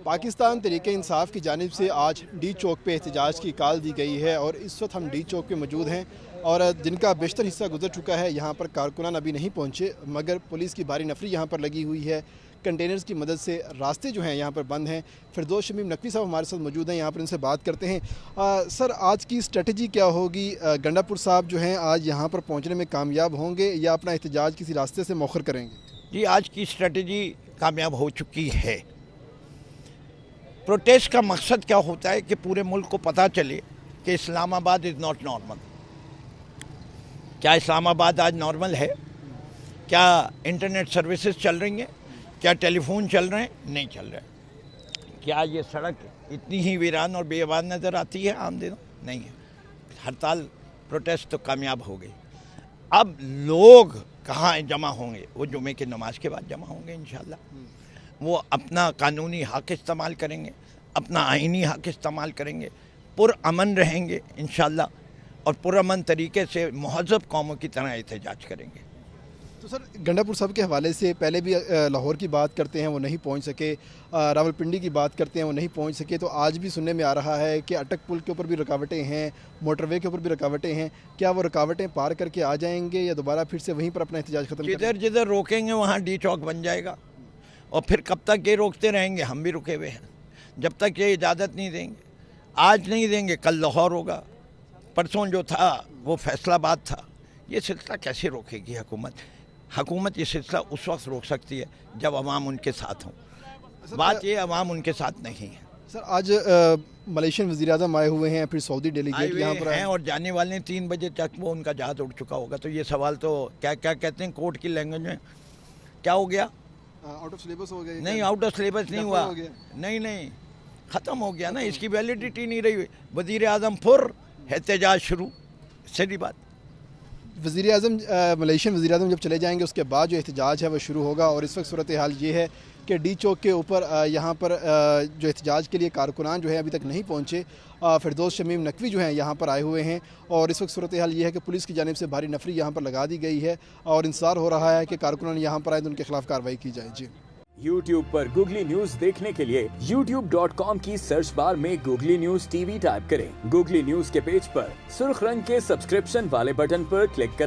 پاکستان تحریک انصاف کی جانب سے آج ڈی چوک پہ احتجاج کی کال دی گئی ہے اور اس وقت ہم ڈی چوک پہ موجود ہیں اور جن کا بیشتر حصہ گزر چکا ہے. یہاں پر کارکنان ابھی نہیں پہنچے مگر پولیس کی بھاری نفری یہاں پر لگی ہوئی ہے. کنٹینرز کی مدد سے راستے جو ہیں یہاں پر بند ہیں. فردوس شمیم نقوی صاحب ہمارے ساتھ موجود ہیں, یہاں پر ان سے بات کرتے ہیں. سر, آج کی اسٹریٹجی کیا ہوگی؟ گنڈا پور صاحب جو ہیں آج یہاں پر پہنچنے میں کامیاب ہوں گے یا اپنا احتجاج کسی راستے سے مؤخر کریں گے؟ جی, آج کی اسٹریٹجی کامیاب ہو چکی ہے. پروٹیسٹ کا مقصد کیا ہوتا ہے کہ پورے ملک کو پتہ چلے کہ اسلام آباد از ناٹ نارمل. کیا اسلام آباد آج نارمل ہے؟ کیا انٹرنیٹ سروسز چل رہی ہیں؟ کیا ٹیلی فون چل رہے ہیں؟ نہیں چل رہے. کیا یہ سڑک اتنی ہی ویران اور بے آباد نظر آتی ہے عام دنوں؟ نہیں ہے. ہڑتال پروٹیسٹ تو کامیاب ہو گئی. اب لوگ کہاں جمع ہوں گے؟ وہ جمعے کی نماز کے بعد جمع ہوں گے انشاءاللہ. وہ اپنا قانونی حق استعمال کریں گے, اپنا آئینی حق استعمال کریں گے, پرامن رہیں گے انشاءاللہ اور پرامن طریقے سے مہذب قوموں کی طرح احتجاج کریں گے. تو سر, گنڈا پور صاحب کے حوالے سے پہلے بھی لاہور کی بات کرتے ہیں وہ نہیں پہنچ سکے, راولپنڈی کی بات کرتے ہیں وہ نہیں پہنچ سکے, تو آج بھی سننے میں آ رہا ہے کہ اٹک پل کے اوپر بھی رکاوٹیں ہیں, موٹر وے کے اوپر بھی رکاوٹیں ہیں. کیا وہ رکاوٹیں پار کر کے آ جائیں گے یا دوبارہ پھر سے وہیں پر اپنا احتجاج ختم کریں گے؟ جدھر جدھر روکیں گے وہاں ڈی چوک بن جائے گا اور پھر کب تک یہ روکتے رہیں گے؟ ہم بھی رکے ہوئے ہیں جب تک یہ اجازت نہیں دیں گے. آج نہیں دیں گے کل لاہور ہوگا, پرسوں جو تھا وہ فیصل آباد تھا. یہ سلسلہ کیسے روکے گی حکومت یہ سلسلہ اس وقت روک سکتی ہے جب عوام ان کے ساتھ ہوں. بات یہ عوام ان کے ساتھ نہیں ہے. سر, آج ملیشین وزیر اعظم آئے ہوئے ہیں, پھر سعودی ڈیلیگیٹ یہاں پر ہیں اور جانے والے 3 بجے تک وہ ان کا جہاز اڑ چکا ہوگا. تو یہ سوال تو کیا کہتے ہیں کورٹ کی لینگویج میں, کیا ہو گیا؟ آؤٹ آف سلیبس ہو گیا. نہیں, آؤٹ آف سلیبس نہیں ہوا. نہیں, ختم ہو گیا نا, اس کی ویلیڈیٹی نہیں رہی. وزیر اعظم احتجاج شروع, سیدھی بات. وزیر اعظم ملیشین وزیر اعظم جب چلے جائیں گے اس کے بعد جو احتجاج ہے وہ شروع ہوگا. اور اس وقت صورتحال یہ ہے کہ ڈی چوک کے اوپر یہاں پر جو احتجاج کے لیے کارکنان جو ہیں ابھی تک نہیں پہنچے. فردوس شمیم نقوی جو ہیں یہاں پر آئے ہوئے ہیں اور اس وقت صورتحال یہ ہے کہ پولیس کی جانب سے بھاری نفری یہاں پر لگا دی گئی ہے اور انتظار ہو رہا ہے کہ کارکنان یہاں پر آئیں تو ان کے خلاف کارروائی کی جائے. جی, YouTube پر گوگلی نیوز دیکھنے کے لیے youtube.com کی سرچ بار میں googly news T V type کریں. گوگلی نیوز کے پیج پر سرخ رنگ کے سبسکرپشن والے بٹن پر کلک کرنا